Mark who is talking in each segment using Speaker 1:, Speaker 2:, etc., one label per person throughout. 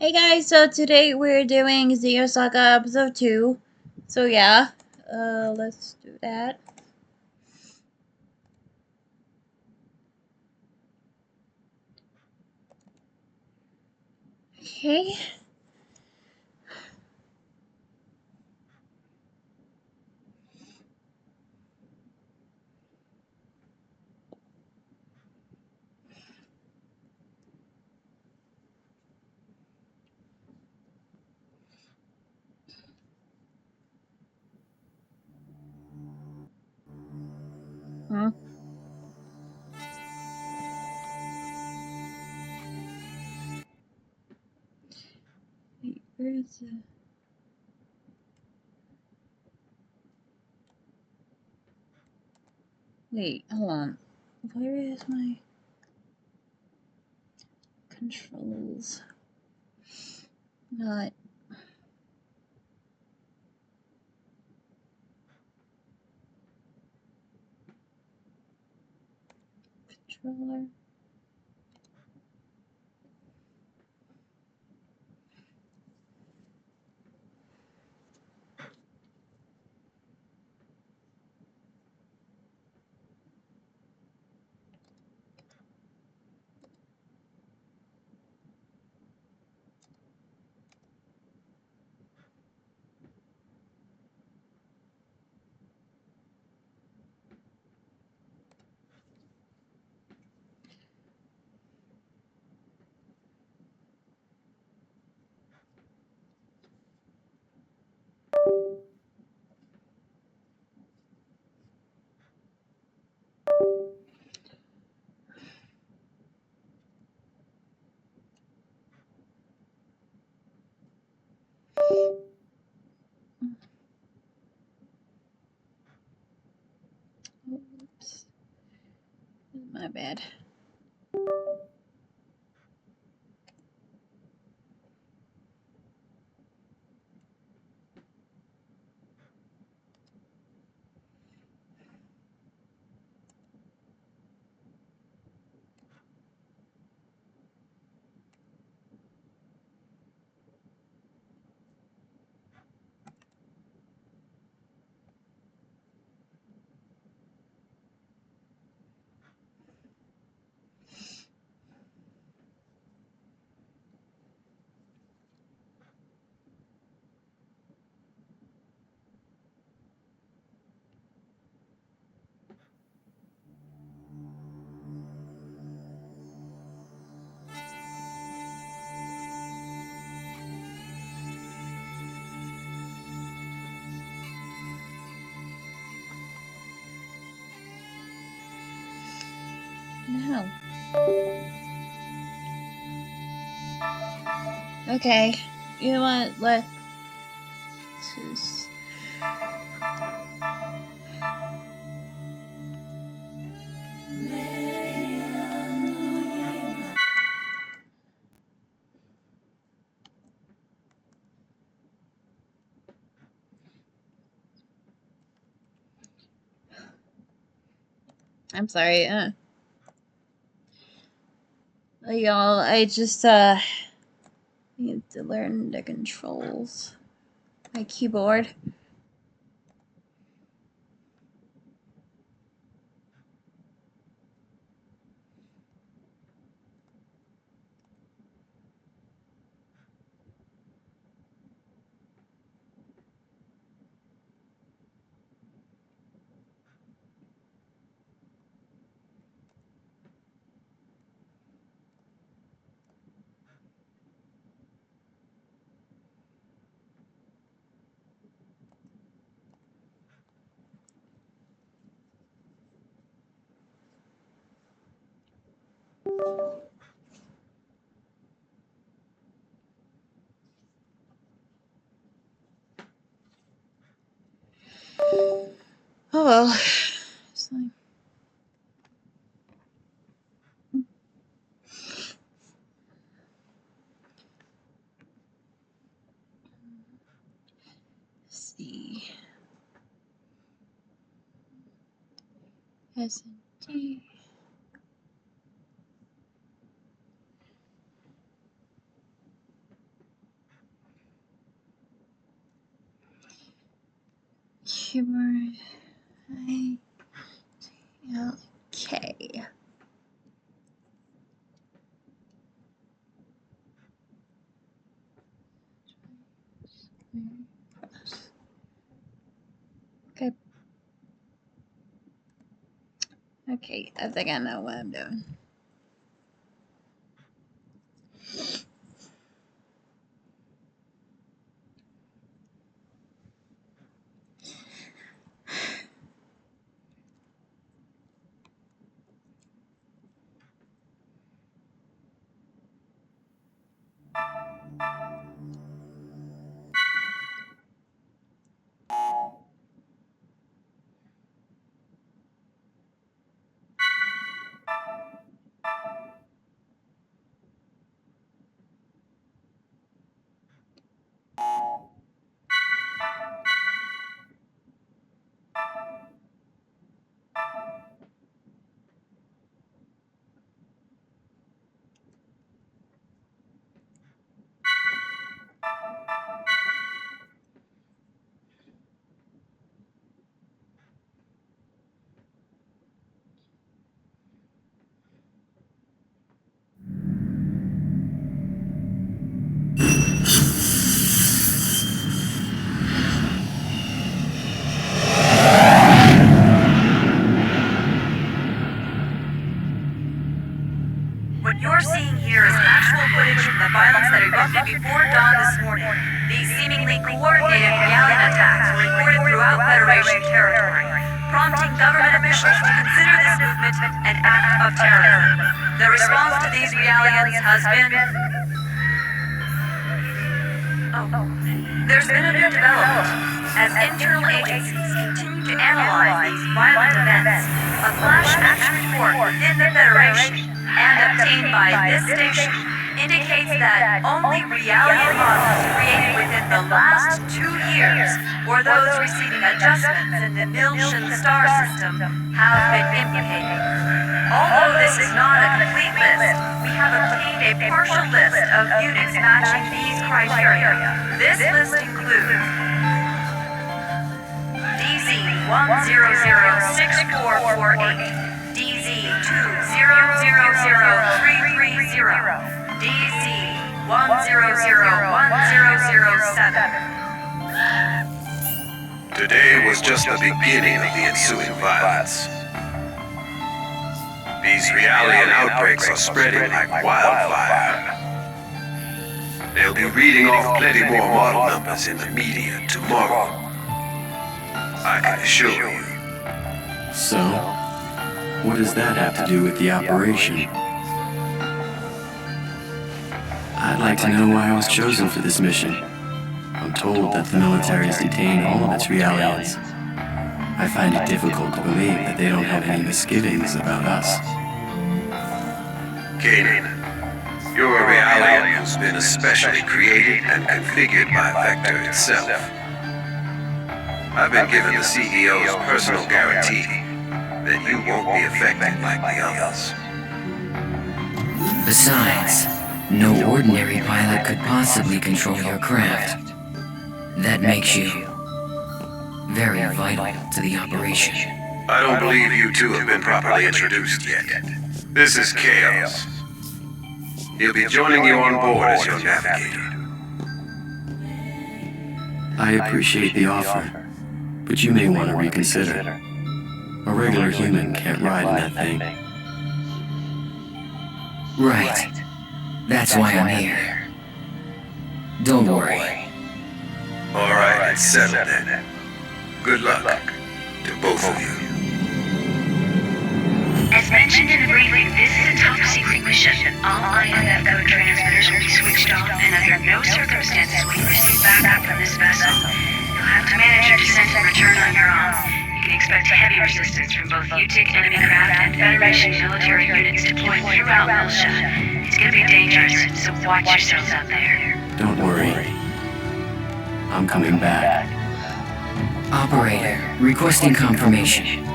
Speaker 1: Hey guys, so today we're doing xenosaga episode 2. So yeah, let's do that. Okay. Hmm. Wait, where is the... Wait, hold on. Where is my controls? Not controller. Oops. My bad. No. Okay. You know what? Let's just... I'm sorry. Y'all, I just need to learn the controls. My keyboard. Oh well. It's like... C S and T. keyboard. Okay. Okay. Okay, I think I know what I'm doing.
Speaker 2: What you're seeing here is actual footage from the violence that erupted before dawn this morning. These seemingly coordinated reality attacks were reported throughout Federation territory, prompting government officials to consider this movement an act of terrorism. The response to these realities has been... There's been a new development. As internal agencies continue to analyze these violent events, a flash action report within the Federation and obtained by this station indicates that only reality models created within the last 2 years, or those receiving adjustments in the Milshan star system, have been implicated. Although this is not a complete list, we have obtained a partial list of units matching these criteria. This list includes DZ-1006448, DZ-2000330, DZ-1001007.
Speaker 3: Today was just the beginning of the ensuing violence. These reality outbreaks are spreading like wildfire. They'll be reading off plenty more model numbers in the media tomorrow. I can assure you.
Speaker 4: So, what does that have to do with the operation? I'd like to know why I was chosen for this mission. I'm told that the military has detained all of its realians. I find it difficult to believe that they don't have any misgivings about us.
Speaker 3: Kanan, your reality has been especially created and configured by Vector itself. I've been given the CEO's personal guarantee that you won't be affected like the others.
Speaker 5: Besides, no ordinary pilot could possibly control your craft. That makes you very vital to the operation.
Speaker 3: I don't believe you two have been properly introduced yet. This is Chaos. He'll be joining you on board as your navigator.
Speaker 4: I appreciate the offer, but you may want to reconsider. A regular human can't ride in that thing.
Speaker 5: Right. That's why I'm here. Don't worry.
Speaker 3: All right, it's settled then. Good luck to both of you.
Speaker 2: As mentioned in the briefing, this is a top-secret mission. All IFF code transmitters will be switched off, and under no circumstances will you receive backup from this vessel. You'll have to manage your descent and return on your own. You can expect heavy resistance from both UTIC enemy craft and Federation military units deployed throughout Milsha. It's gonna be dangerous, so watch yourselves out there.
Speaker 4: Don't worry. I'm coming back.
Speaker 5: Operator, requesting confirmation.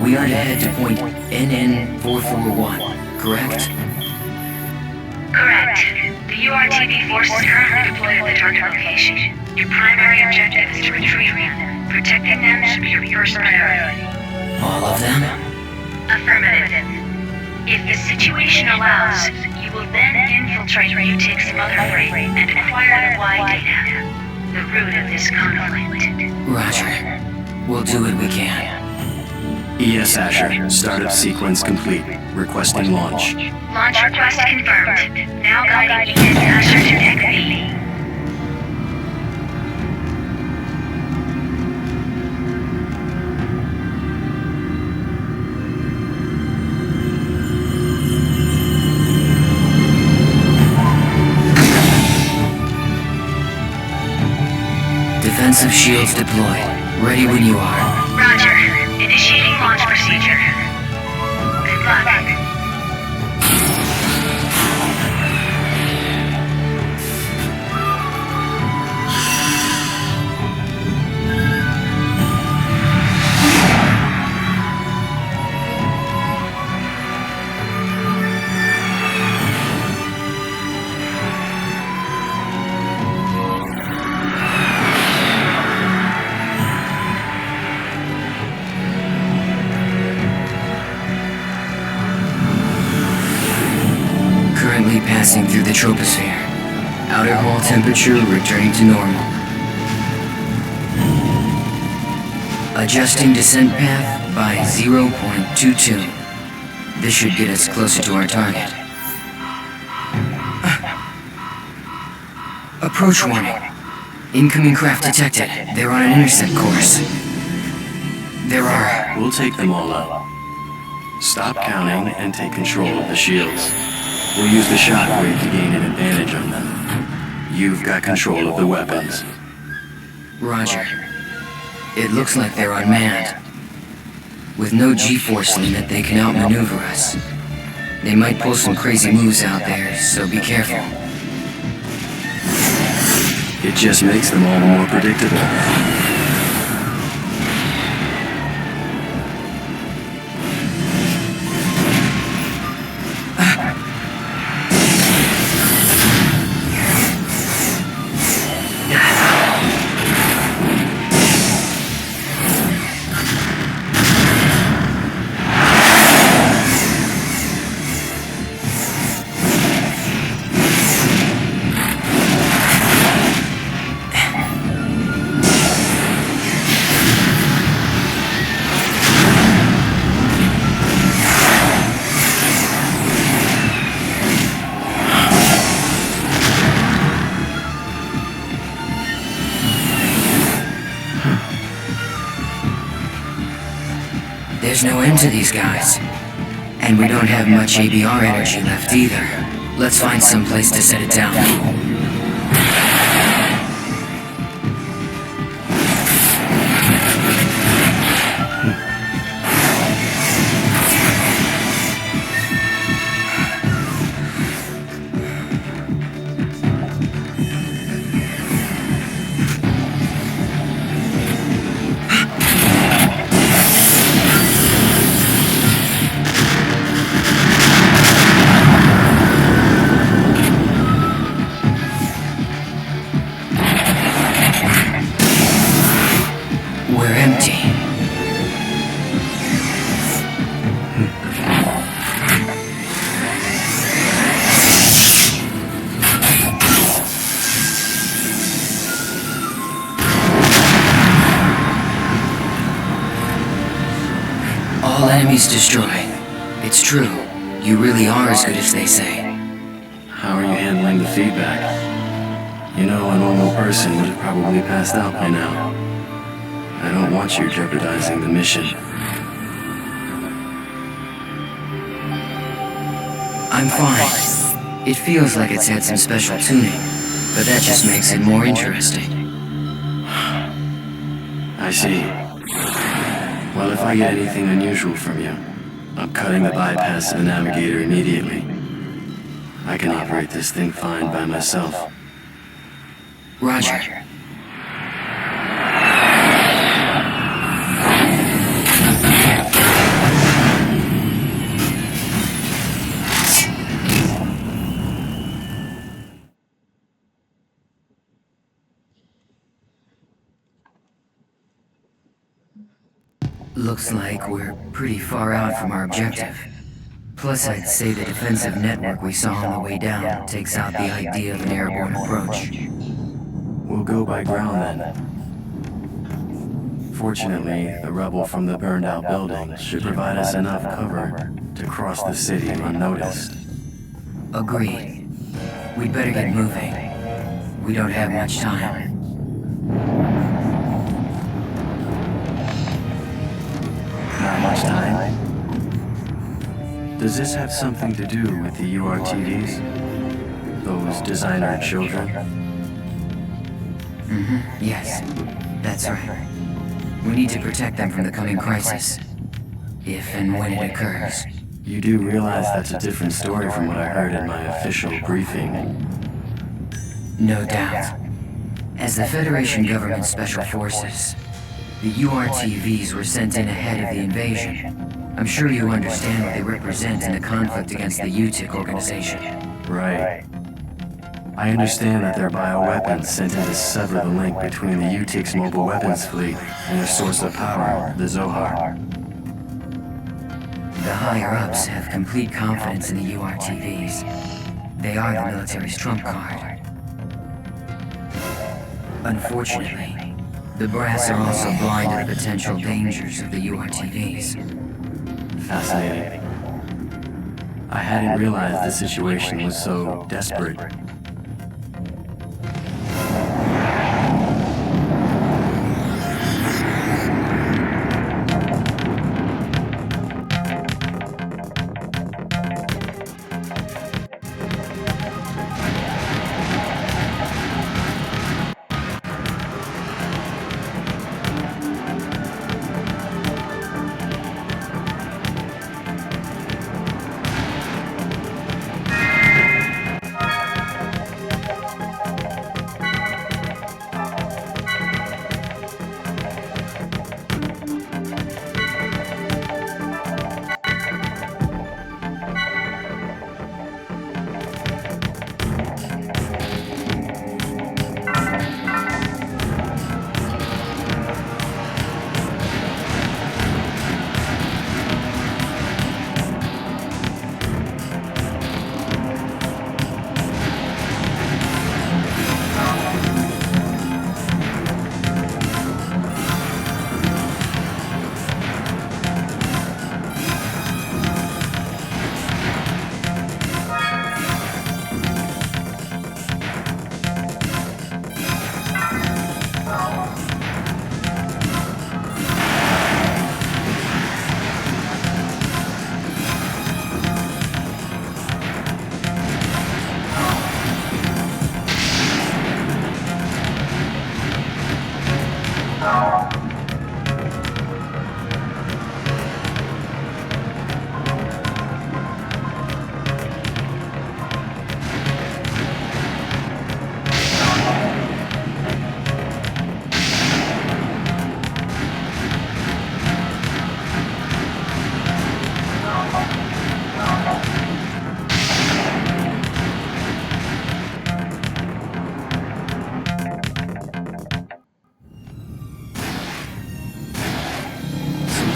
Speaker 5: We are to head to point NN441, correct?
Speaker 2: Correct. The URTB force is currently deployed at the target location. Your primary objective is to retrieve them, Protecting them should be your first priority.
Speaker 5: All of them?
Speaker 2: Affirmative. If the situation allows, you will then infiltrate Mutic's motherframe and acquire the Y data, the root of this conflict.
Speaker 5: Roger. We'll do what we can.
Speaker 4: ES Asher, startup sequence complete. Requesting launch.
Speaker 2: Launch request confirmed. Now guiding ES Asher to Deck B.
Speaker 5: Defensive shields deployed. Ready when you are.
Speaker 2: Roger. Initiating launch procedure. Good luck.
Speaker 5: Currently passing through the troposphere. Outer hull temperature returning to normal. Adjusting descent path by 0.22. This should get us closer to our target. Approach warning. Incoming craft detected. They're on an intercept course. There are...
Speaker 4: We'll take them all out. Stop counting and take control of the shields. We'll use the shockwave to gain an advantage on them. You've got control of the weapons.
Speaker 5: Roger. It looks like they're unmanned. With no G-force limit, they can outmaneuver us. They might pull some crazy moves out there, so be careful.
Speaker 4: It just makes them all the more predictable.
Speaker 5: There's no end to these guys. And we don't have much ABR energy left either. Let's find some place to set it down. We're empty. All enemies destroyed. It's true. You really are as good as they say.
Speaker 4: How are you handling the feedback? You know, a normal person would have probably passed out by now. I don't want you jeopardizing the mission.
Speaker 5: I'm fine. It feels like it's had some special tuning, but that just makes it more interesting.
Speaker 4: I see. Well, if I get anything unusual from you, I'm cutting the bypass to the navigator immediately. I can operate this thing fine by myself.
Speaker 5: Roger. Looks like we're pretty far out from our objective. Plus, I'd say the defensive network we saw on the way down takes out the idea of an airborne approach.
Speaker 4: We'll go by ground then. Fortunately, the rubble from the burned-out building should provide us enough cover to cross the city unnoticed.
Speaker 5: Agreed. We'd better get moving. We don't have much time.
Speaker 4: Not much time? Does this have something to do with the URTVs? Those designer children?
Speaker 5: Yes, that's right. We need to protect them from the coming crisis. If and when it occurs.
Speaker 4: You do realize that's a different story from what I heard in my official briefing.
Speaker 5: No doubt. As the Federation government's special forces, the URTVs were sent in ahead of the invasion. I'm sure you understand what they represent in the conflict against the UTIC organization.
Speaker 4: Right. I understand that they're bioweapons sent in to sever the link between the UTIC's mobile weapons fleet and their source of power, the Zohar.
Speaker 5: The higher-ups have complete confidence in the URTVs. They are the military's trump card. Unfortunately, the brass are also blind to the potential dangers of the URTVs.
Speaker 4: Fascinating. I hadn't realized the situation was so desperate.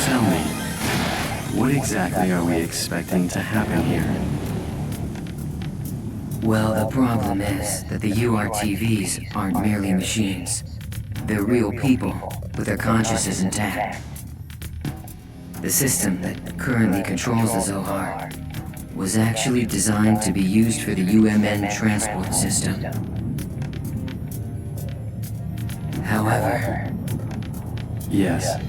Speaker 4: Tell me, what exactly are we expecting to happen here?
Speaker 5: Well, the problem is that the URTVs aren't merely machines. They're real people with their consciousness intact. The system that currently controls the Zohar was actually designed to be used for the UMN transport system. However,
Speaker 4: Yes.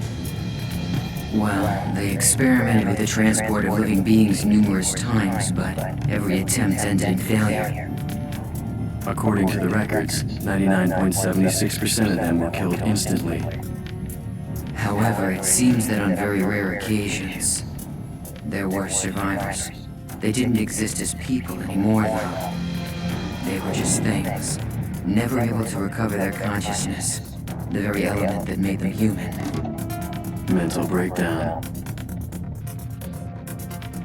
Speaker 5: well, they experimented with the transport of living beings numerous times, but every attempt ended in failure.
Speaker 4: According to the records, 99.76% of them were killed instantly.
Speaker 5: However, it seems that on very rare occasions, there were survivors. They didn't exist as people anymore, though. They were just things, never able to recover their consciousness, the very element that made them human.
Speaker 4: Mental breakdown.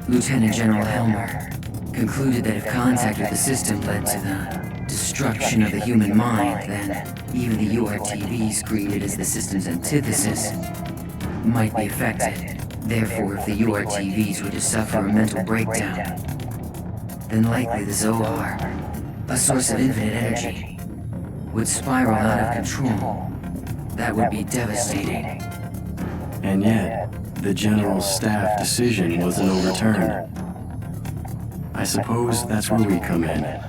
Speaker 5: Lieutenant General Helmer concluded that if contact with the system led to the destruction of the human mind, then even the URTVs created as the system's antithesis might be affected. Therefore, if the URTVs were to suffer a mental breakdown, then likely the Zohar, a source of infinite energy, would spiral out of control. That would be devastating.
Speaker 4: And yet, the General's staff decision wasn't overturned. I suppose that's where we come in.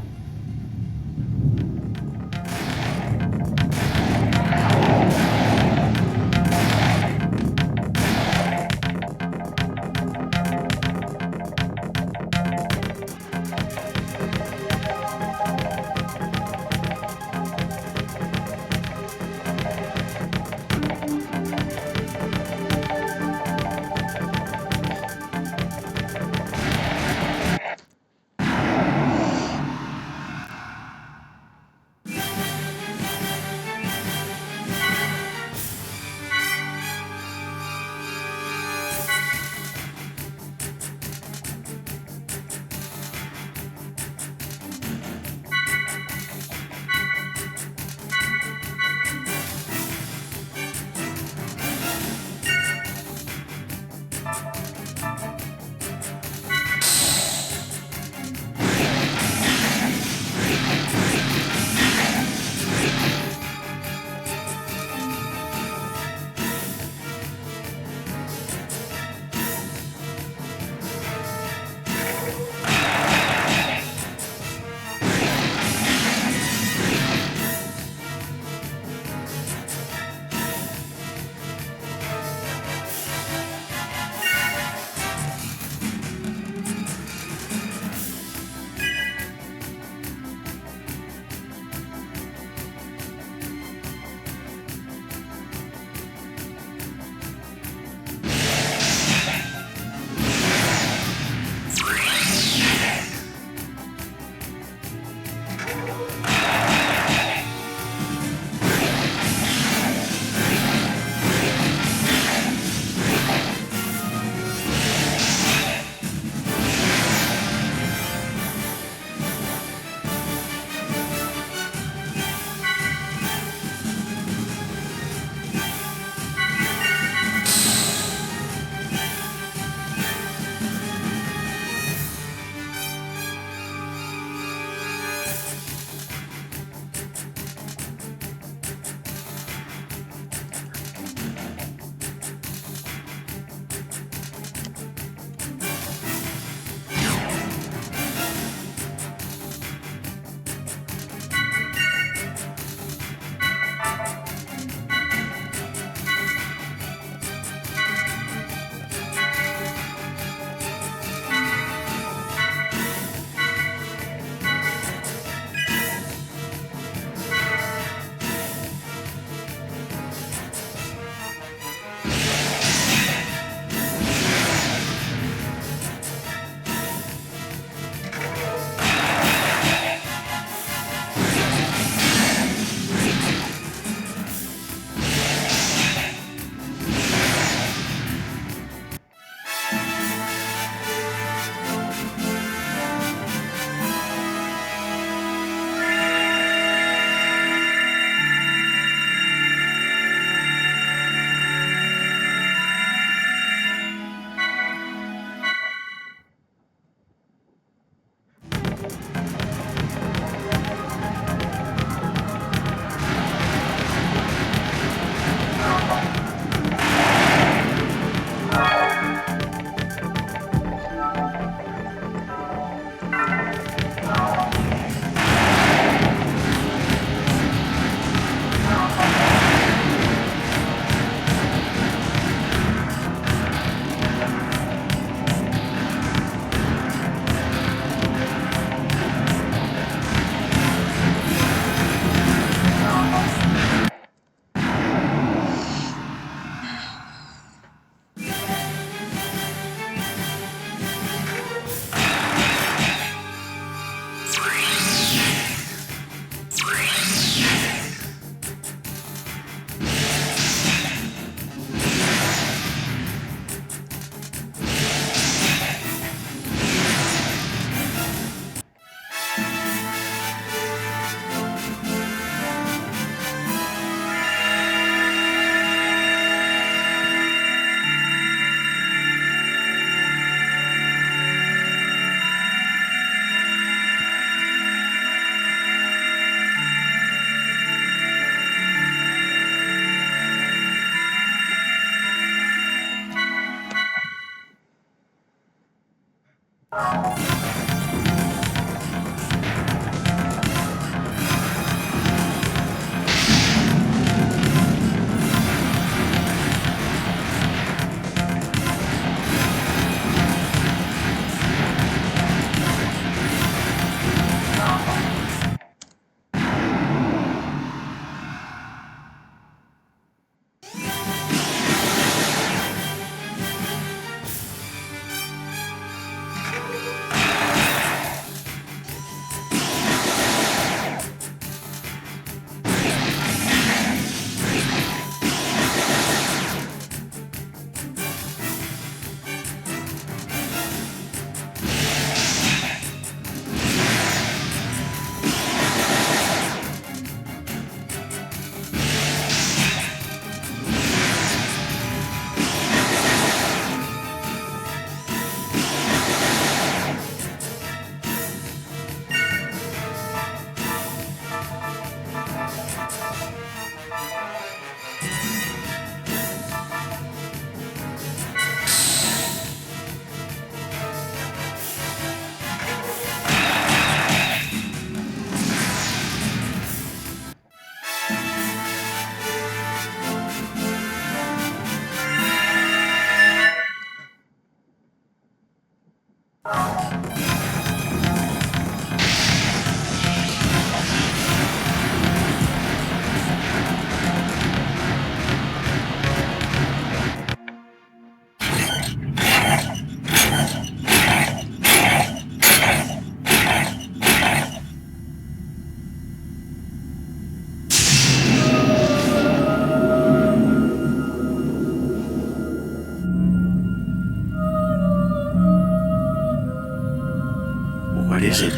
Speaker 4: What is it?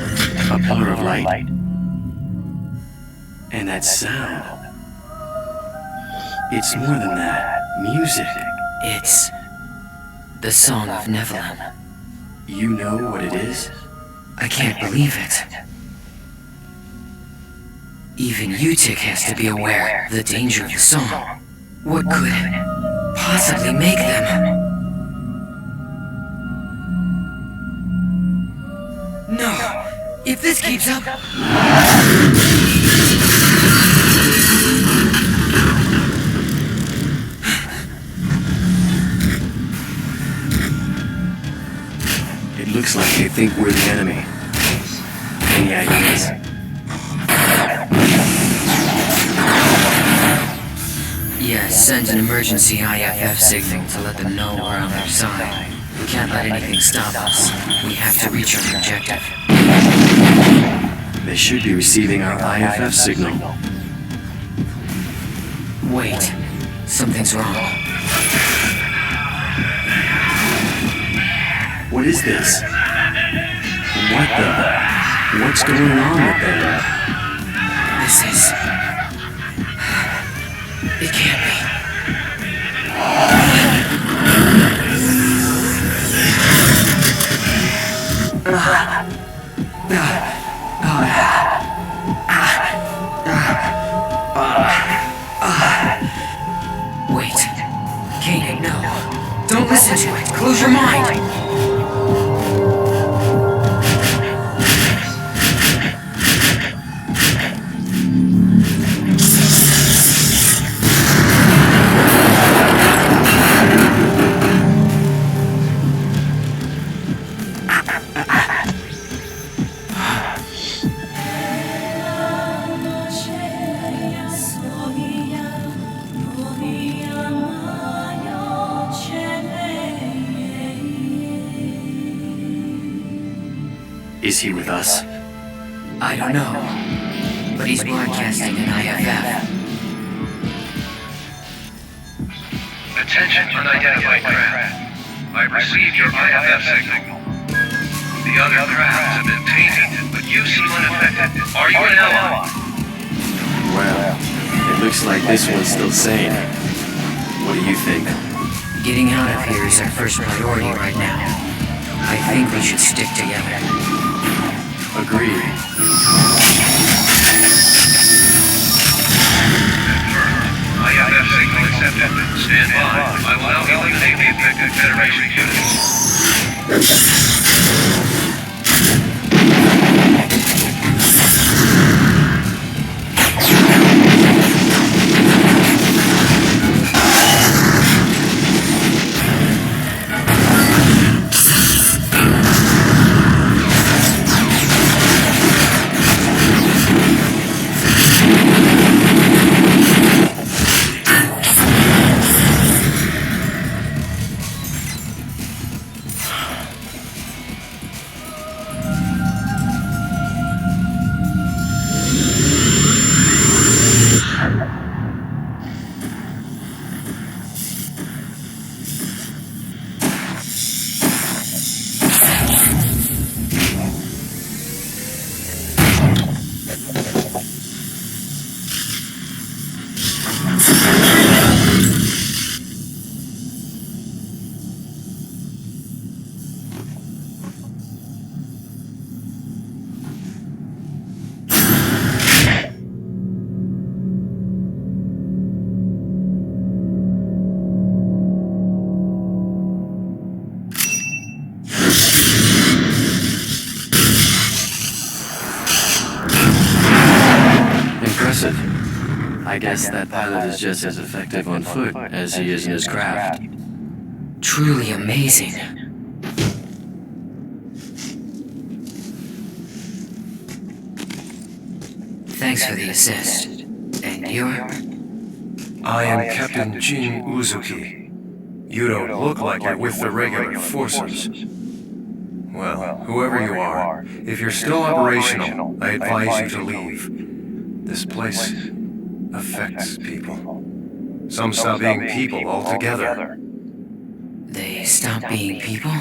Speaker 4: A pillar of light. And that sound. It's more than that. Music.
Speaker 5: It's the Song of Nephilim.
Speaker 4: You know what it is?
Speaker 5: I can't believe it. Even Utic has to be aware of the danger of the song. What could possibly make them? No! If this keeps up...
Speaker 4: It looks like they think we're the enemy. Any ideas?
Speaker 5: Yes, send an emergency IFF signal to let them know we're on their side. We can't let anything stop us. We have to reach our objective.
Speaker 4: They should be receiving our IFF signal.
Speaker 5: Wait, something's wrong.
Speaker 4: What is this? What the? What's going on with them?
Speaker 5: This is... It can't be. Wait. Kanan, no. Don't listen to it. Close your mind.
Speaker 4: Is he with us?
Speaker 5: I don't know. But he's broadcasting an IFF.
Speaker 3: Attention unidentified craft. I've received your IFF signal. The other crafts have been tainted, but you seem unaffected. Are you an ally?
Speaker 4: Well, it looks like this one's still sane. What do you think?
Speaker 5: Getting out of here is our first priority right now. I think we should stick together.
Speaker 4: Agreed.
Speaker 3: IFF signal accepted. Stand by. I will now eliminate the affected Federation units.
Speaker 4: impressive. I guess that pilot is just as effective on foot as he is in his craft.
Speaker 5: Truly amazing. Thanks for the assist. And you're?
Speaker 3: I am Captain Jin Uzuki. You don't look like you're with the regular forces. Well, whoever you are, if you're still operational, I advise you to leave. This place affects people. Some stop being people altogether.
Speaker 5: They stop being people?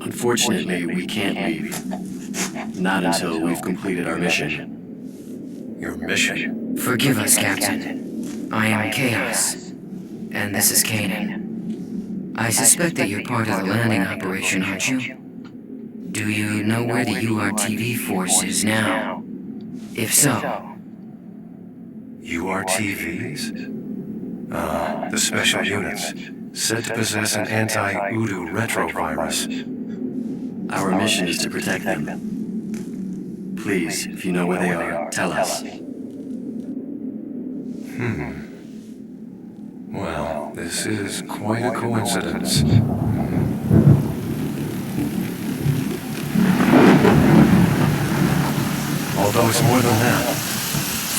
Speaker 4: Unfortunately, we can't leave. Not until we've completed our mission.
Speaker 3: Your mission?
Speaker 5: Forgive us, Captain. I am Chaos. And this is Kanan. I suspect that you're part of the landing operation, aren't you? Do you know where the URTV force is now? If so...
Speaker 3: URTVs? The special units, said to possess an anti-Udu retrovirus.
Speaker 4: Our mission is to protect them. Please, if you know where they are, tell us.
Speaker 3: Well, this is quite a coincidence. Although it's more than that.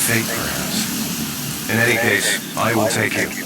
Speaker 3: Fate, perhaps. In any case, I will take you.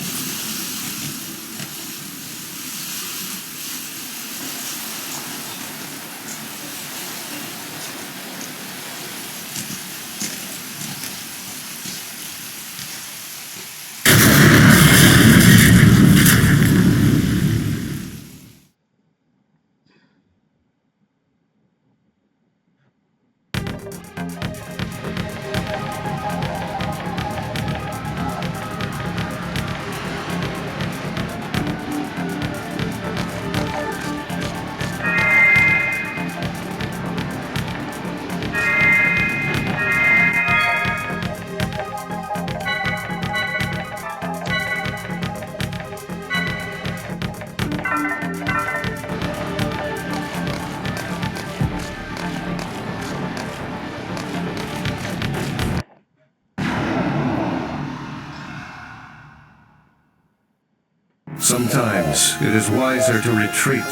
Speaker 3: Sometimes it is wiser to retreat.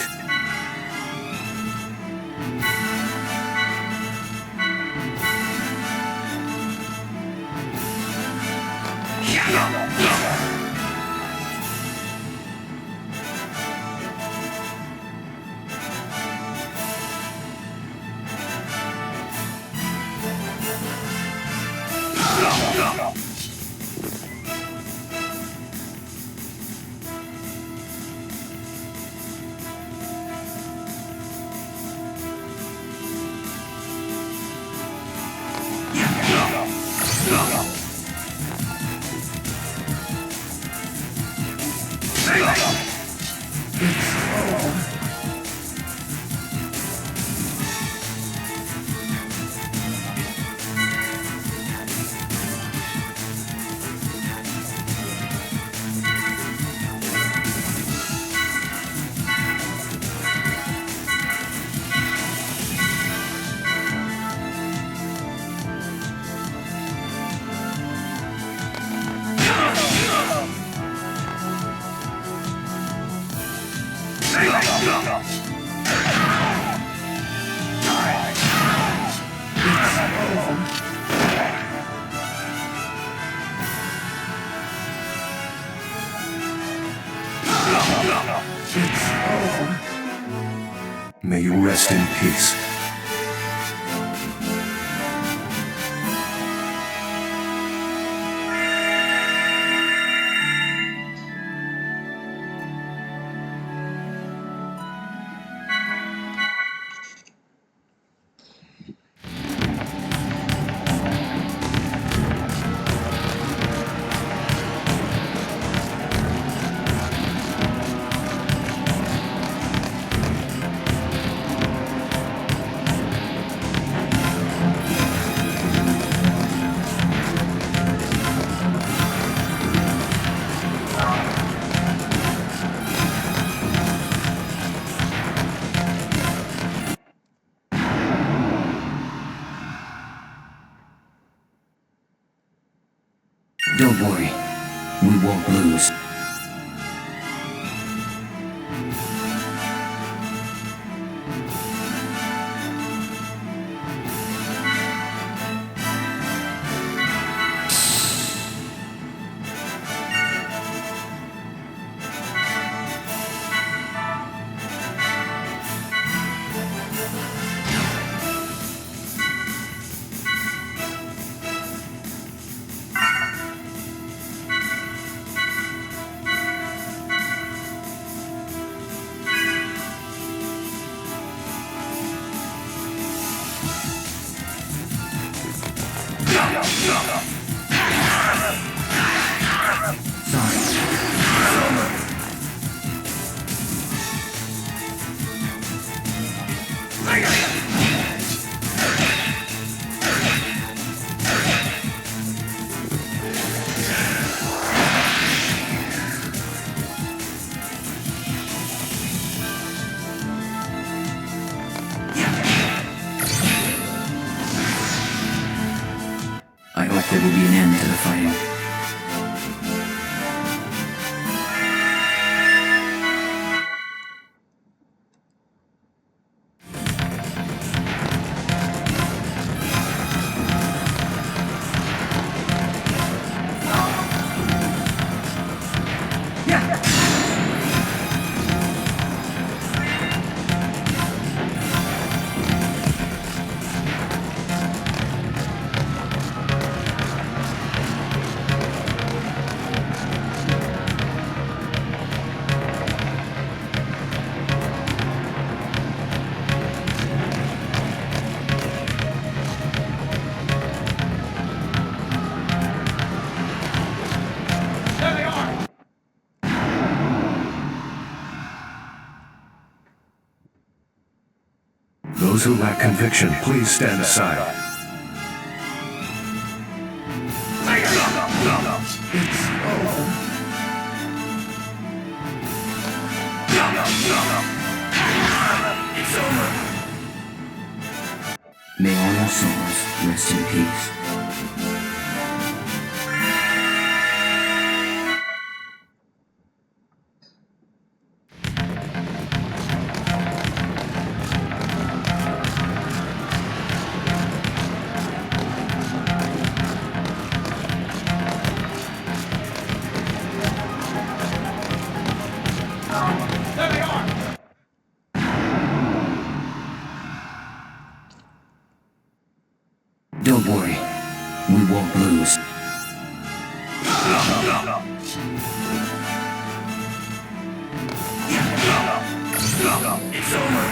Speaker 3: May you rest in peace.
Speaker 5: Don't worry. We won't lose. I hope there will be an end to the fighting.
Speaker 3: Those who lack conviction, please stand aside.
Speaker 5: May all your souls rest in peace. Don't worry, we won't lose. It's over.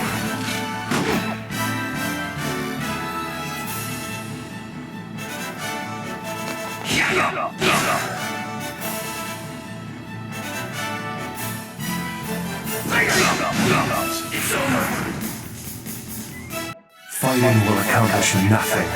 Speaker 5: It's over.
Speaker 3: Fighting will accomplish nothing.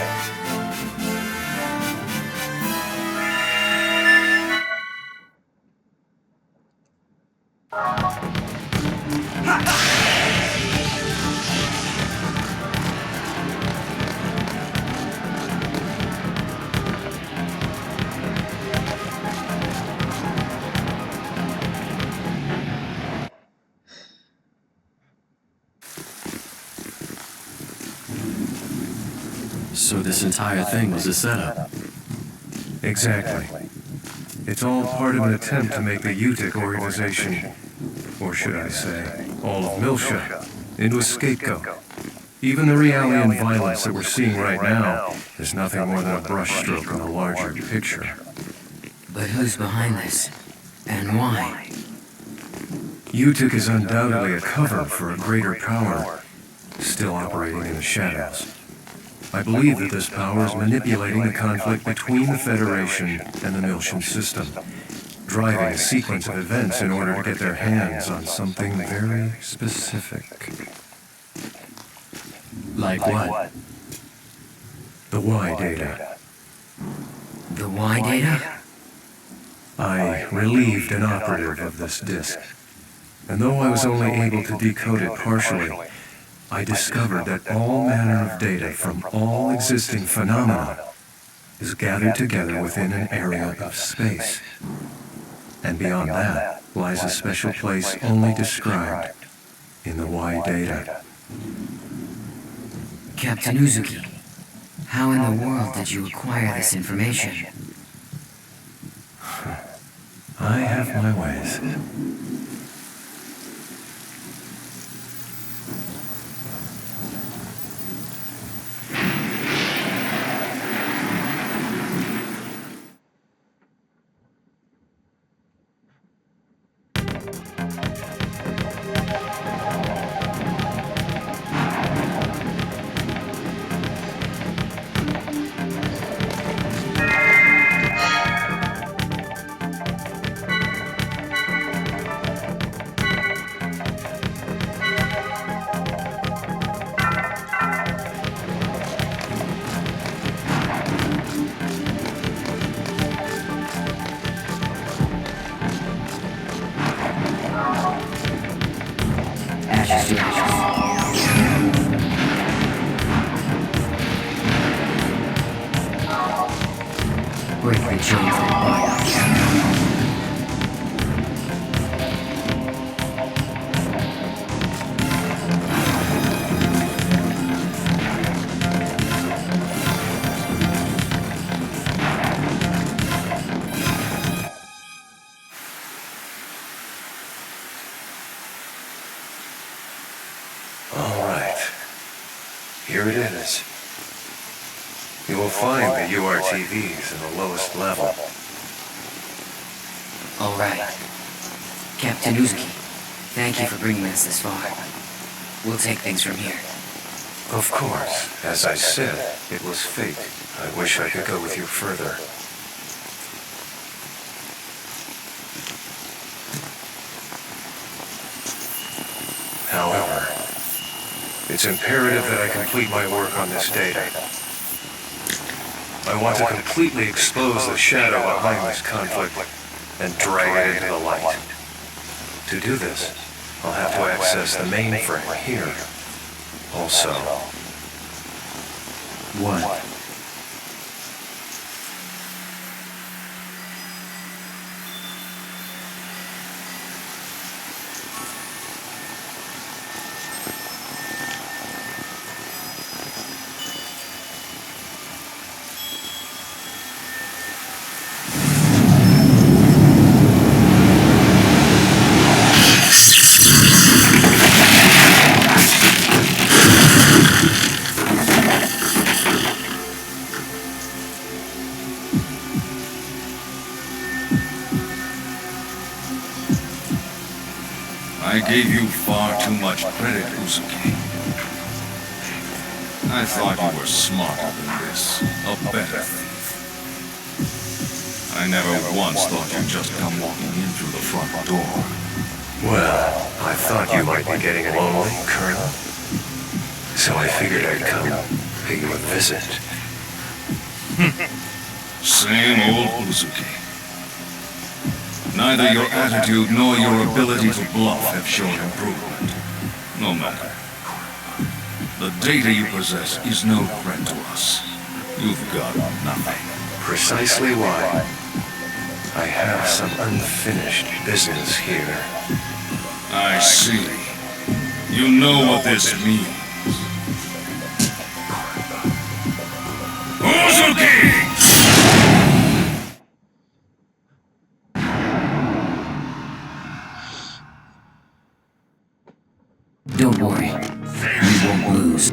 Speaker 4: So this entire thing was a setup.
Speaker 3: Exactly. It's all part of an attempt to make the UTIC organization, or should I say, all of Milsha, into a scapegoat. Even the reality and violence that we're seeing right now is nothing more than a brushstroke on a larger picture.
Speaker 5: But who's behind this? And why?
Speaker 3: UTIC is undoubtedly a cover for a greater power, still operating in the shadows. I believe that this power is manipulating the conflict between the Federation and the Milshan system, driving a sequence of events in order to get their hands on something very specific.
Speaker 4: Like what?
Speaker 3: The Y data.
Speaker 5: The Y data?
Speaker 3: I relieved an operative of this disk, and though I was only able to decode it partially, I discovered that all manner of data from all existing phenomena is gathered together within an area of space. And beyond that lies a special place only described in the Y data.
Speaker 5: Captain Uzuki, how in the world did you acquire this information?
Speaker 3: I have my ways.
Speaker 5: Ashes to ashes. Break the chains that bind us.
Speaker 3: All right. Here it is. You will find the URTVs in the lowest level.
Speaker 5: All right. Captain Uzuki, thank you for bringing us this far. We'll take things from here.
Speaker 3: Of course, as I said, it was fate. I wish I could go with you further. However, it's imperative that I complete my work on this data. I want to completely expose the shadow behind this conflict and drag it into the light. To do this, I'll have to access the mainframe here. Also,
Speaker 4: What?
Speaker 6: I gave you far too much credit, Uzuki. I thought you were smarter than this, a better thief. I never once thought you'd just come walking in through the front door.
Speaker 3: well, I thought you might be getting lonely, Colonel. So I figured I'd come pay you a visit.
Speaker 6: Same old Uzuki. Neither your attitude nor your ability to bluff have shown improvement. No matter. The data you possess is no threat to us. You've got nothing.
Speaker 3: Precisely why I have some unfinished business here.
Speaker 6: I see. You know what this means. Uzuki!
Speaker 5: Don't worry. We won't lose.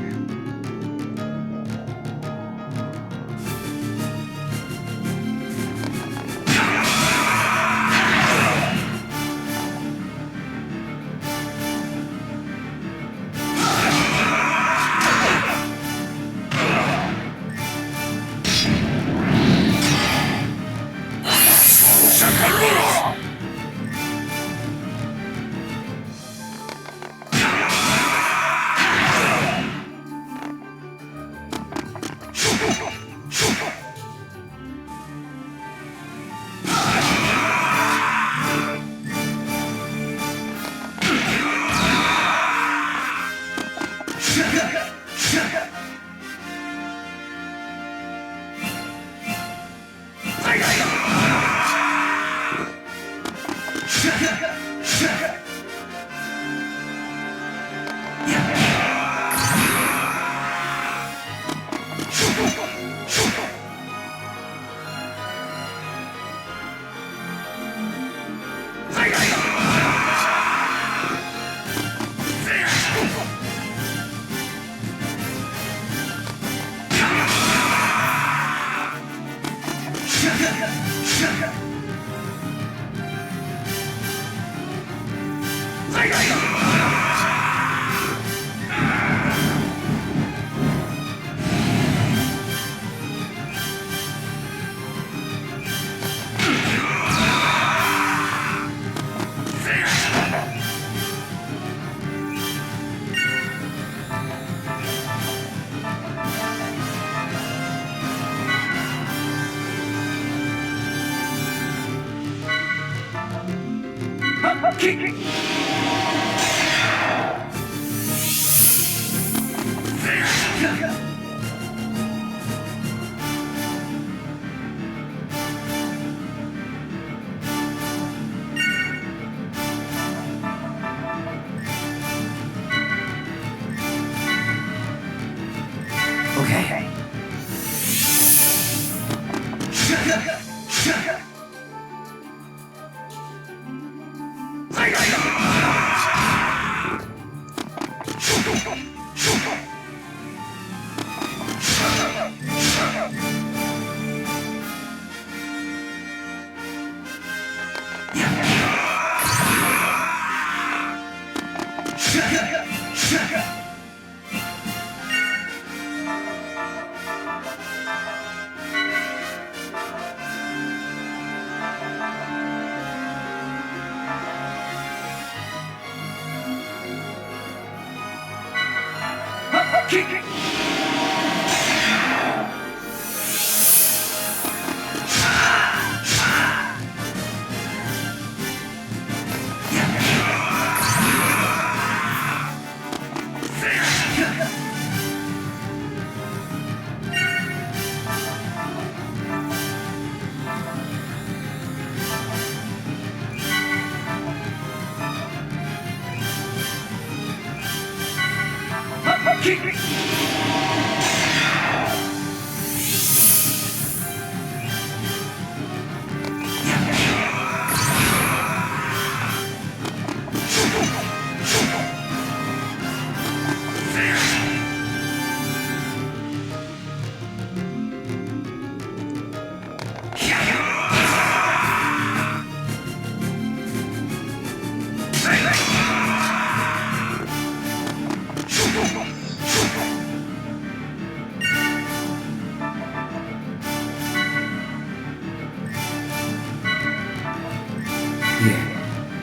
Speaker 5: Okay.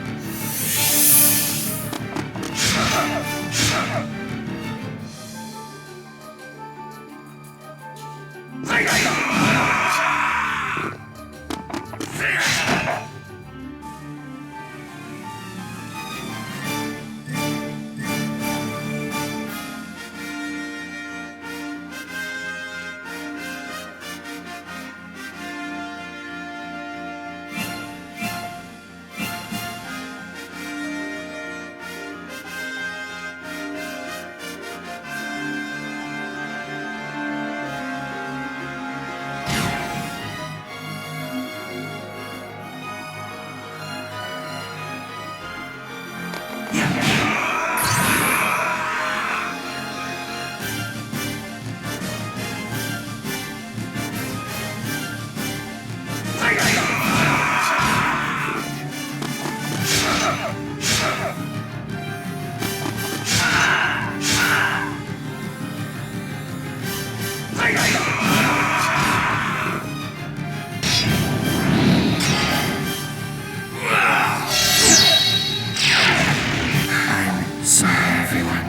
Speaker 5: Here. I'm sorry, everyone.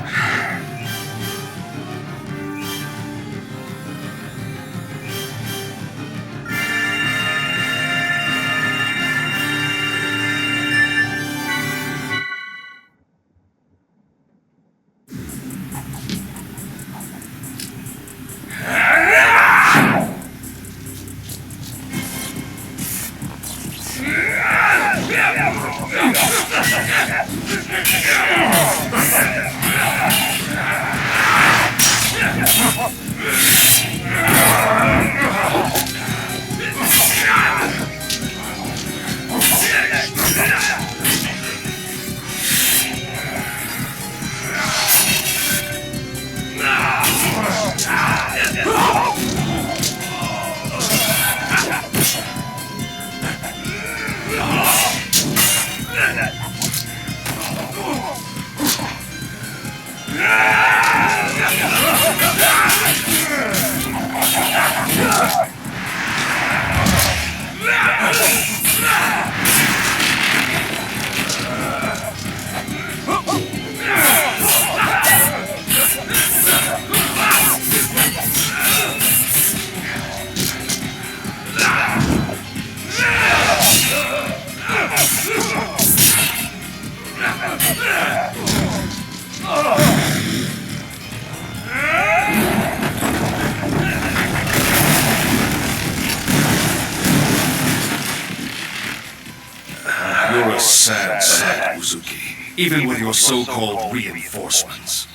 Speaker 6: a sad sight, Uzuki, even with your so-called reinforcements.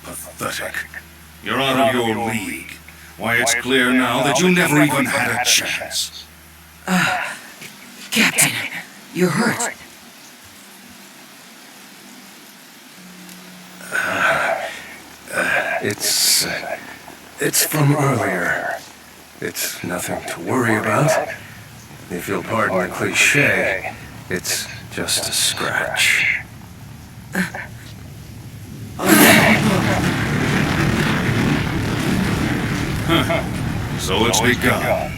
Speaker 6: Pathetic. You're out of your league. Why, it's clear now that you never even had a chance.
Speaker 5: Captain, you're hurt.
Speaker 7: It's from earlier. It's nothing to worry about. If you'll pardon the cliche, it's just a scratch.
Speaker 6: So it's begun.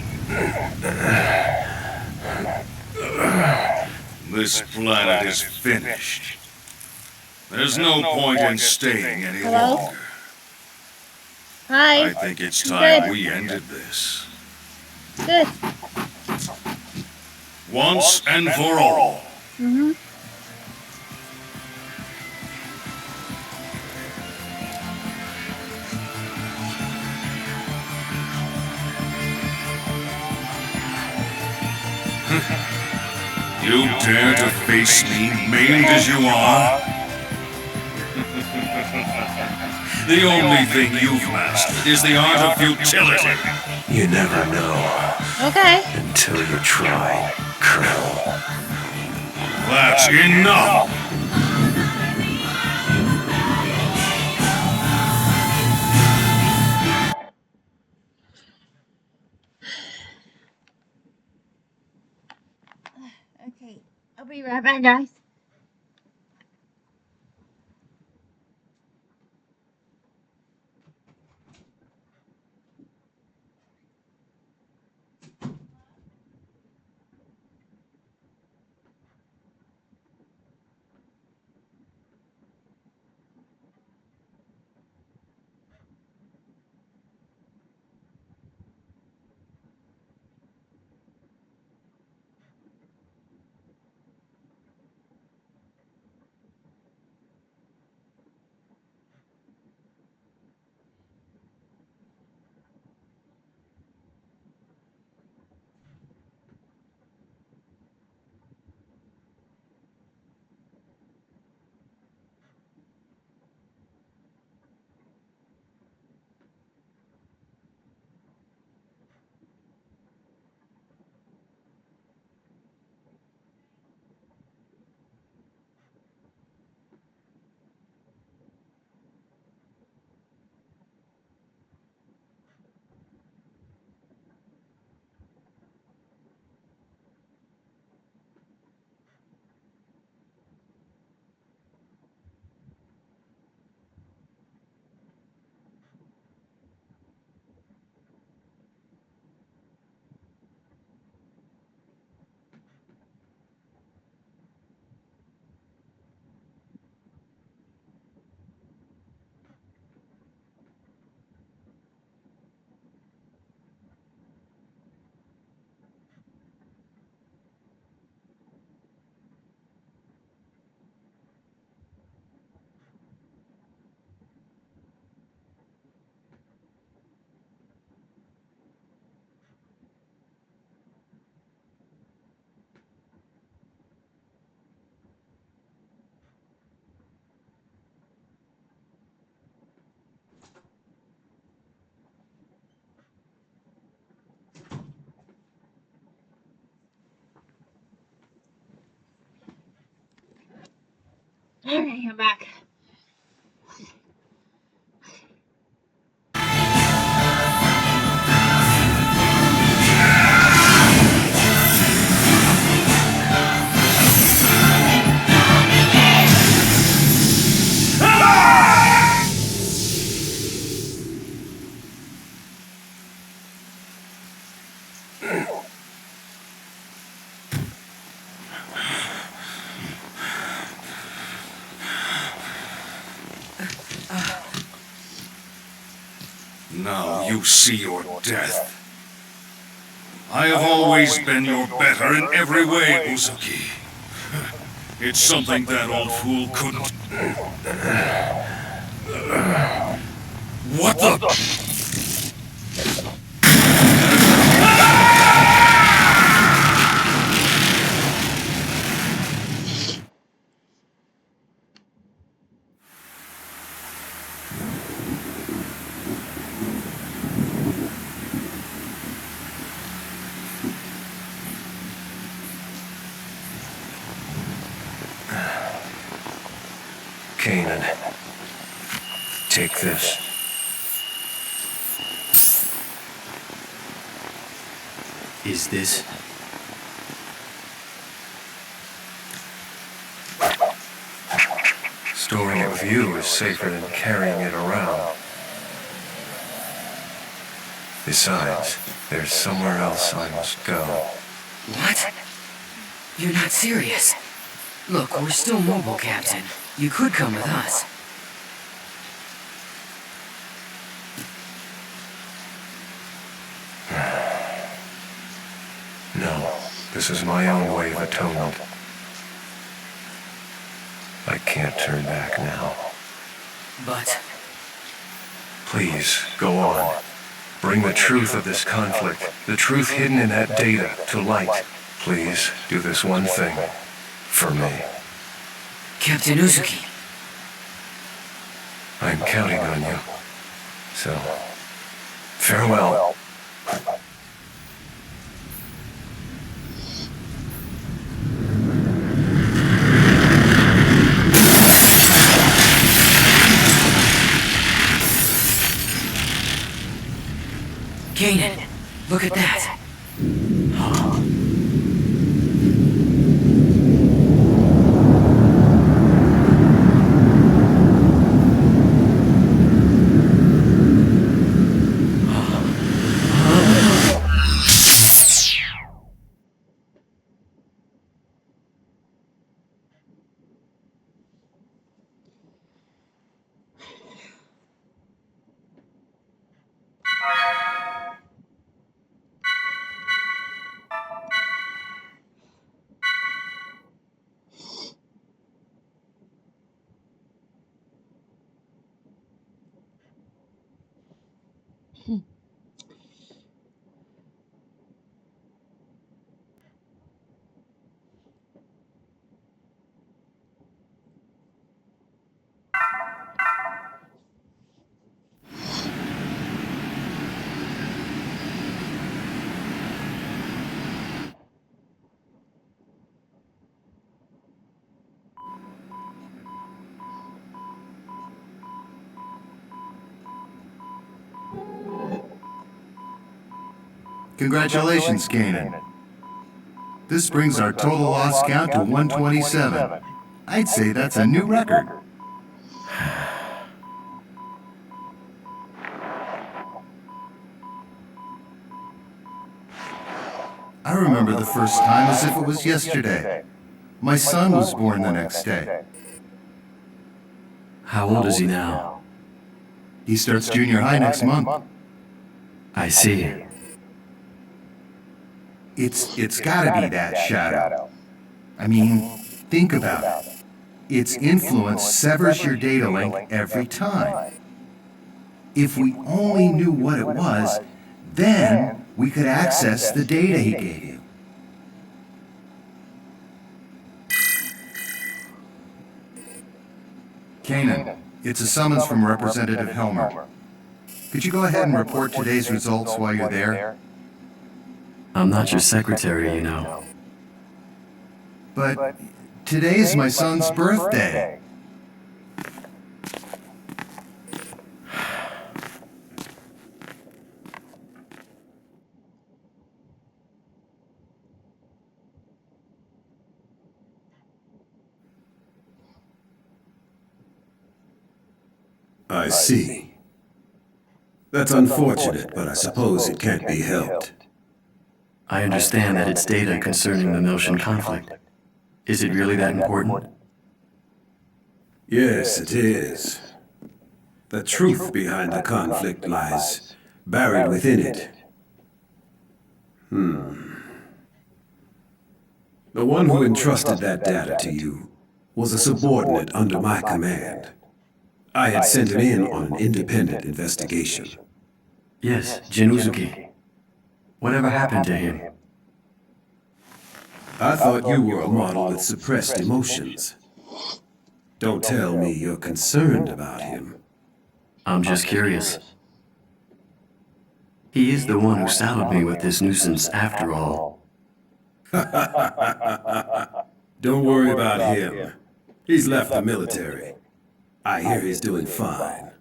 Speaker 6: This planet is finished. There's no point in staying any
Speaker 1: Hello?
Speaker 6: longer.
Speaker 1: Hi.
Speaker 6: I think it's time
Speaker 1: Good.
Speaker 6: we ended this.
Speaker 1: Good.
Speaker 6: Once and for all.
Speaker 1: Mm-hmm.
Speaker 6: You dare to face me, maimed as you are? The only thing you've mastered is the art of futility.
Speaker 7: You never know
Speaker 1: Okay.
Speaker 7: until you try, Colonel.
Speaker 6: That's enough!
Speaker 1: Okay. I'll be right back, guys. Alright, I'm back.
Speaker 6: Now you see your death. I have always been your better in every way, Uzuki. It's something that old fool couldn't. What the?
Speaker 7: Kanan, take this.
Speaker 4: Is this?
Speaker 7: Storing it with you is safer than carrying it around. Besides, there's somewhere else I must go.
Speaker 5: What? You're not serious. Look, we're still mobile, Captain. You could come with us.
Speaker 7: No, this is my own way of atonement. I can't turn back now.
Speaker 5: But
Speaker 7: Please, go on. Bring the truth of this conflict, the truth hidden in that data, to light. Please, do this one thing. For me.
Speaker 5: Captain Uzuki,
Speaker 7: I'm counting on you. So, farewell.
Speaker 5: Kanan, look at that.
Speaker 8: Congratulations, Kanan. This brings our total loss count to 127. I'd say that's a new record. I remember the first time as if it was yesterday. My son was born the next day.
Speaker 4: How old is he now?
Speaker 8: He starts junior high next month.
Speaker 4: I see.
Speaker 8: It's gotta be that shadow. I mean, think about it. Its influence severs your data link every time. If we only knew what it was, then we could access the data he gave you. Kanan, it's a summons from Representative Helmer. Could you go ahead and report today's results while you're there?
Speaker 4: I'm not your secretary, you know.
Speaker 8: But today's my son's birthday.
Speaker 3: I see. That's unfortunate, but I suppose it can't be helped.
Speaker 4: I understand that it's data concerning the Miltian conflict. Is it really that important?
Speaker 3: Yes, it is. The truth behind the conflict lies buried within it. The one who entrusted that data to you was a subordinate under my command. I had sent him in on an independent investigation.
Speaker 4: Yes, Uzuki. Whatever happened to him?
Speaker 3: I thought you were a model with suppressed emotions. Don't tell me you're concerned about him.
Speaker 4: I'm just curious. He is the one who saddled me with this nuisance after all.
Speaker 3: Don't worry about him. He's left the military. I hear he's doing fine.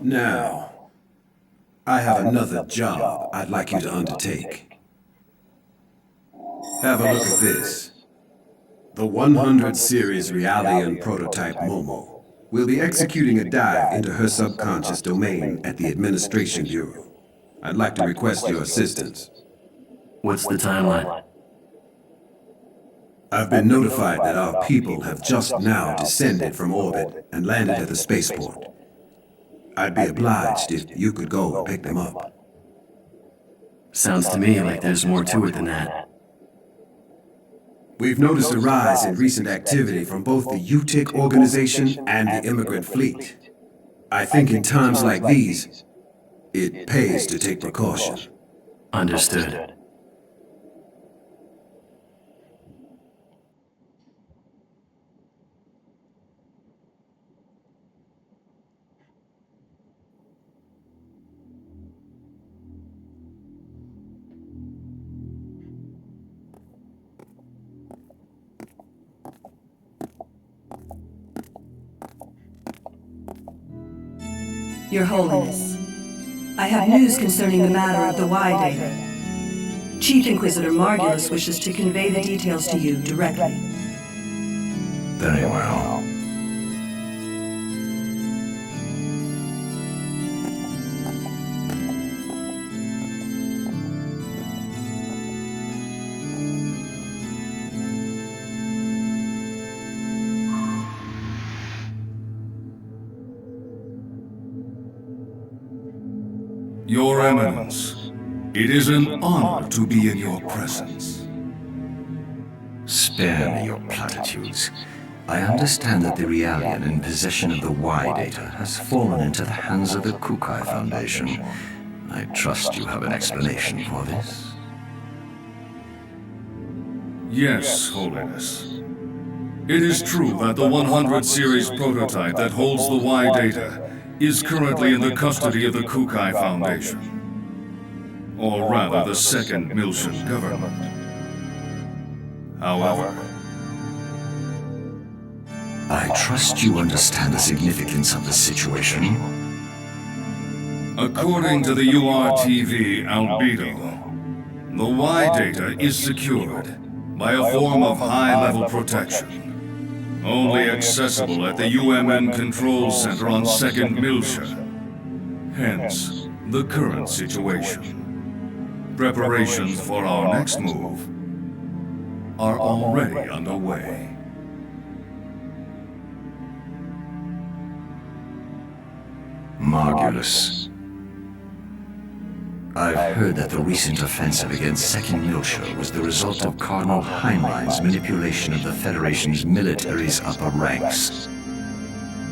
Speaker 3: Now, I have another job I'd like you to undertake. Have a look at this. The 100 series Realian prototype Momo will be executing a dive into her subconscious domain at the Administration Bureau. I'd like to request your assistance.
Speaker 4: What's the timeline?
Speaker 3: I've been notified that our people have just now descended from orbit and landed at the spaceport. I'd be obliged if you could go and pick them up.
Speaker 4: Sounds to me like there's more to it than that.
Speaker 3: We've noticed a rise in recent activity from both the UTIC organization and the immigrant fleet. I think in times like these, it pays to take precaution.
Speaker 4: Understood.
Speaker 9: Your Holiness, I have news concerning the matter of the Y data. Chief Inquisitor Margulis wishes to convey the details to you directly.
Speaker 8: Very well.
Speaker 6: Your Eminence, it is an honor to be in your presence.
Speaker 10: Spare me your platitudes. I understand that the Realian in possession of the Y data has fallen into the hands of the Kukai Foundation. I trust you have an explanation for this.
Speaker 6: Yes, Holiness. It is true that the 100 series prototype that holds the Y data is currently in the custody of the Kukai Foundation. Or rather, the second Miltian government. However,
Speaker 10: I trust you understand the significance of the situation.
Speaker 6: according to the URTV albedo, the Y data is secured by a form of high-level protection, only accessible at the UMN Control Center on 2nd Miltia. Hence, the current situation. Preparations for our next move are already underway.
Speaker 10: Margulis. I've heard that the recent offensive against 2nd Miltia was the result of Cardinal Heinlein's manipulation of the Federation's military's upper ranks.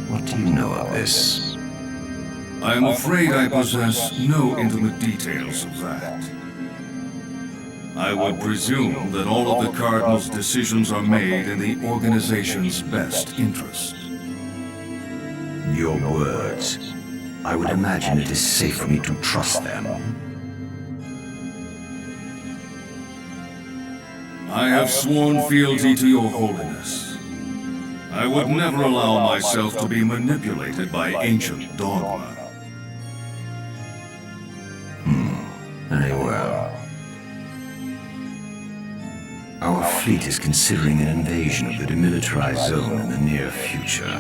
Speaker 10: What do you know of this?
Speaker 6: I am afraid I possess no intimate details of that. I would presume that all of the Cardinal's decisions are made in the organization's best interest.
Speaker 10: Your words. I would imagine it is safe for me to trust them.
Speaker 6: I have sworn fealty to your holiness. I would never allow myself to be manipulated by ancient dogma.
Speaker 10: Very well. Our fleet is considering an invasion of the demilitarized zone in the near future.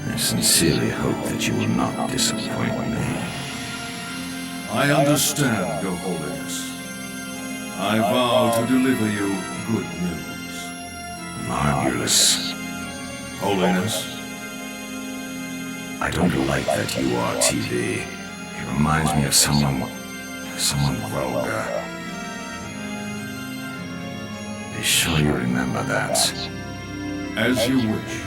Speaker 10: I sincerely hope that you will not disappoint me.
Speaker 6: I understand, your holiness. I vow to deliver you good news.
Speaker 10: Margulis.
Speaker 6: Holiness,
Speaker 10: I don't like that URTV. It reminds me of someone vulgar. Be sure you remember that.
Speaker 6: as you wish.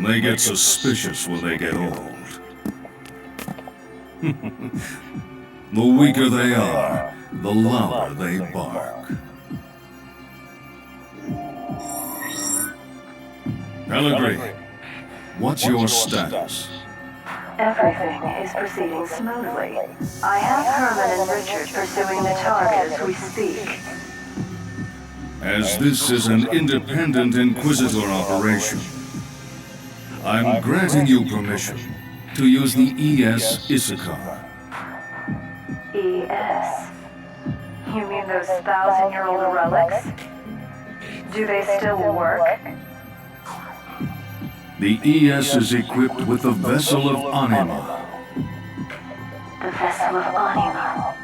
Speaker 6: They get suspicious when they get old. The weaker they are, the louder they bark. Pellegrini, what's your status?
Speaker 9: Everything is proceeding smoothly. I have Herman and Richard pursuing the target as we speak.
Speaker 6: As this is an independent Inquisitor operation, I'm granting you permission to use the ES Issachar.
Speaker 9: ES? You mean those 1,000-year-old relics? Do they still work?
Speaker 6: The ES is equipped with the Vessel of Anima.
Speaker 9: The Vessel of Anima.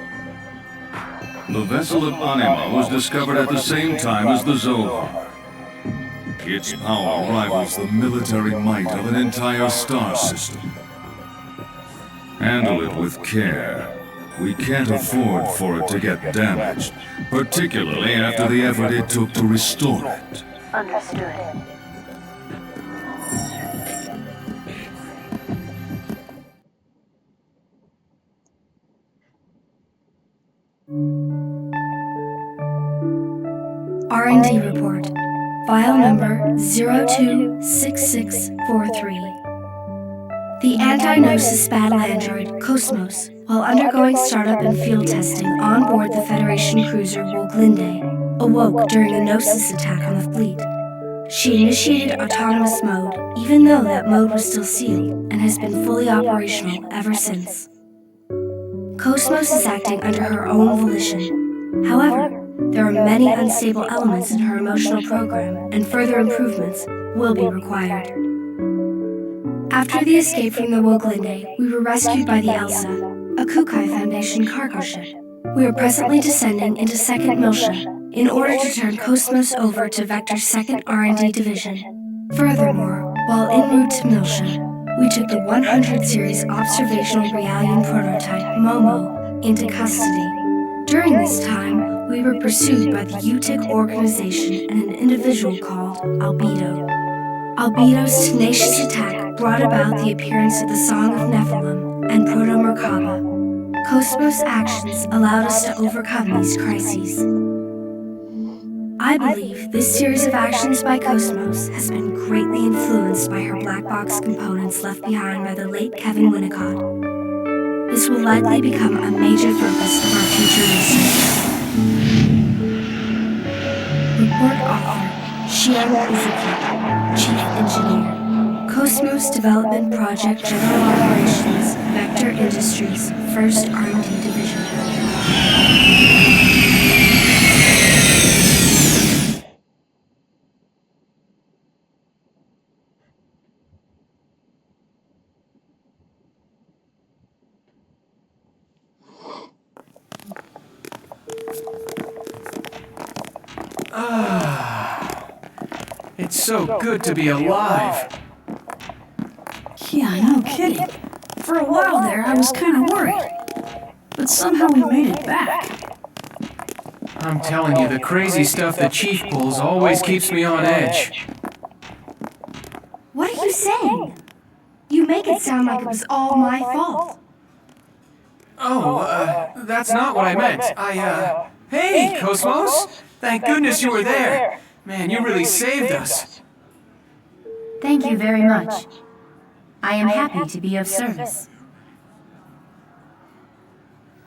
Speaker 6: The Vessel of Anima was discovered at the same time as the Zohar. Its power rivals the military might of an entire star system. Handle it with care. We can't afford for it to get damaged, particularly after the effort it took to restore it.
Speaker 9: Understood.
Speaker 11: R&D report. File number 026643. The anti-gnosis battle android, Cosmos, while undergoing startup and field testing on board the Federation cruiser Woglinde, awoke during a gnosis attack on the fleet. She initiated autonomous mode, even though that mode was still sealed, and has been fully operational ever since. Cosmos is acting under her own volition. However, there are many unstable elements in her emotional program, and further improvements will be required. After the escape from the Woglinde, we were rescued by the Elsa, a Kukai Foundation cargo ship. We are presently descending into 2nd Miltia in order to turn Cosmos over to Vector's 2nd R&D Division. Furthermore, while en route to Miltia, we took the 100 series observational Realian prototype, Momo, into custody. During this time, we were pursued by the UTIC organization and an individual called Albedo. Albedo's tenacious attack brought about the appearance of the Song of Nephilim and Proto-Merkaba. Cosmos' actions allowed us to overcome these crises. I believe this series of actions by Cosmos has been greatly influenced by her black box components left behind by the late Kevin Winnicott. This will likely become a major focus of our future research. Report author, Shion Izuki, Chief Engineer. Cosmos Development Project General Operations, Vector Industries, 1st R&D Division.
Speaker 12: It's so good to be alive.
Speaker 13: Yeah, no kidding. For a while there, I was kind of worried. But somehow we made it back.
Speaker 12: I'm telling you, the crazy stuff the Chief pulls always keeps me on edge.
Speaker 11: What are you saying? You make it sound like it was all my fault.
Speaker 12: Oh, that's not what I meant. Hey, Cosmos! Thank goodness you were there. Man, you really saved us.
Speaker 14: Thank you very much. I am happy to be of service.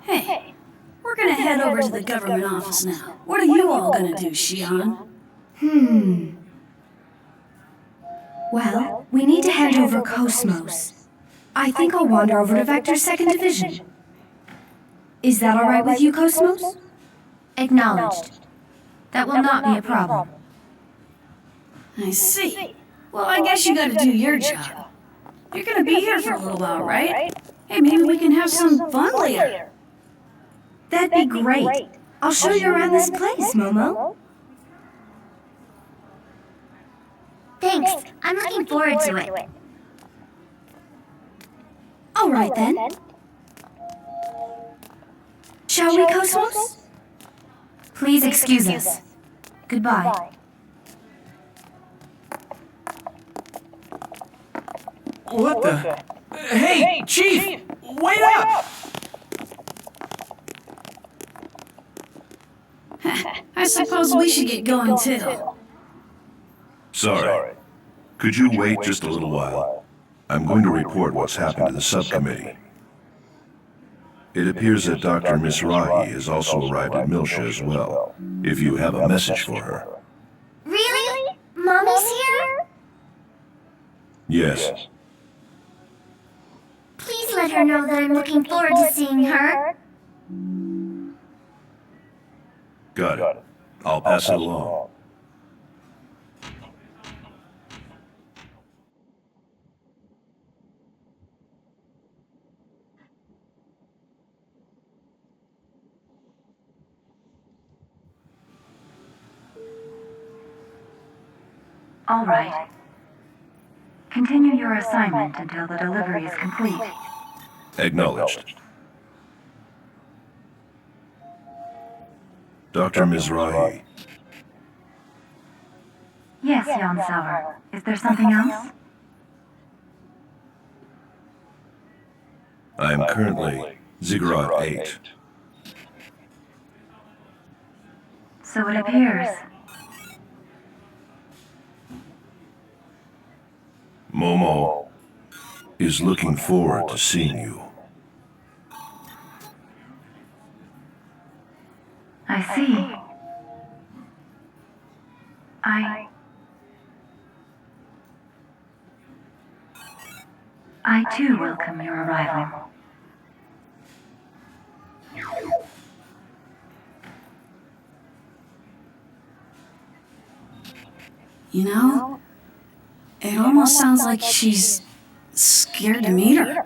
Speaker 13: Hey, we're gonna head over to the government office now. What are you all gonna do, Shion?
Speaker 11: Well, we need to hand over Cosmos. I think I'll wander over to Vector's 2nd Division. Is that alright with you, Cosmos?
Speaker 14: Acknowledged. That will not be a problem.
Speaker 13: I see. Well, I guess you gotta do your job. You're gonna be here for a little while, right? Hey, maybe we can have some fun later.
Speaker 11: That'd be great. I'll show you around this place, Momo.
Speaker 14: Thanks. I'm looking forward to it.
Speaker 11: Alright then. Shall we, Cosmos?
Speaker 14: Please excuse us. Goodbye.
Speaker 12: What the? Hey, Chief! Wait up!
Speaker 13: I suppose we should get going too.
Speaker 10: Sorry. Could you wait just a little while? I'm going to report what's happened to the subcommittee. It appears that Dr. Mizrahi has also arrived at Milsha as well, if you have a message for her.
Speaker 11: Really? Mommy's here?
Speaker 10: Yes.
Speaker 11: Please let her know that I'm looking forward to seeing her.
Speaker 10: Got it. I'll pass it along.
Speaker 14: All right. Continue your assignment until the delivery is complete.
Speaker 10: Acknowledged. Dr. Mizrahi.
Speaker 14: Yes, Jan Sauer. Is there something else?
Speaker 10: I am currently Ziggurat 8.
Speaker 14: So it appears.
Speaker 10: Momo is looking forward to seeing you.
Speaker 14: I see. I too welcome your arrival.
Speaker 13: You know, it almost sounds like she's scared to meet her.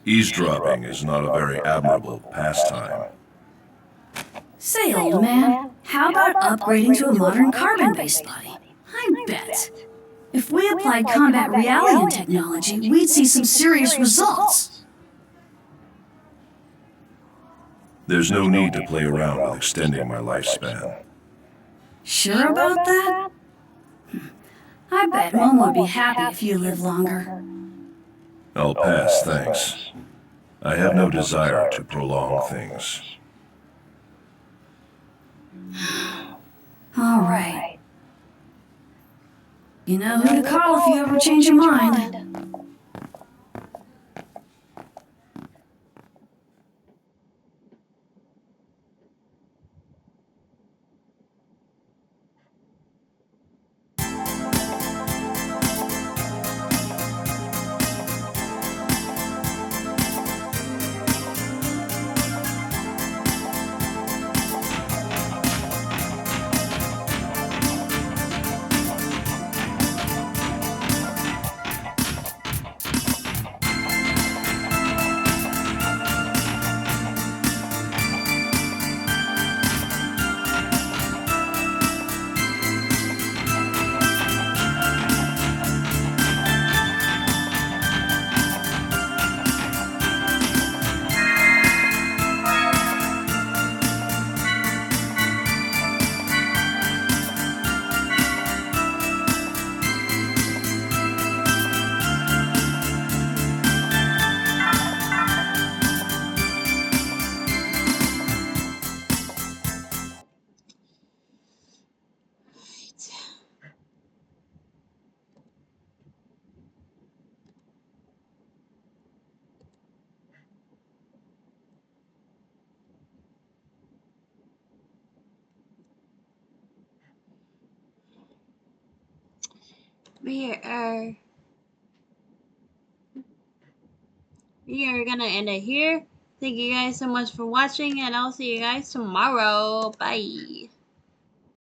Speaker 10: Eavesdropping is not a very admirable pastime.
Speaker 13: Say, old man, how about upgrading to a modern carbon-based body? I bet. If we applied combat reality technology, we'd see some serious results.
Speaker 10: There's no need to play around with extending my lifespan.
Speaker 13: Sure about that? I bet Momo would be happy if you live longer.
Speaker 10: I'll pass, thanks. I have no desire to prolong things.
Speaker 13: All right. You know who to call if you ever change your mind.
Speaker 1: We are gonna end it here. Thank you guys so much for watching, and I'll see you guys tomorrow. Bye.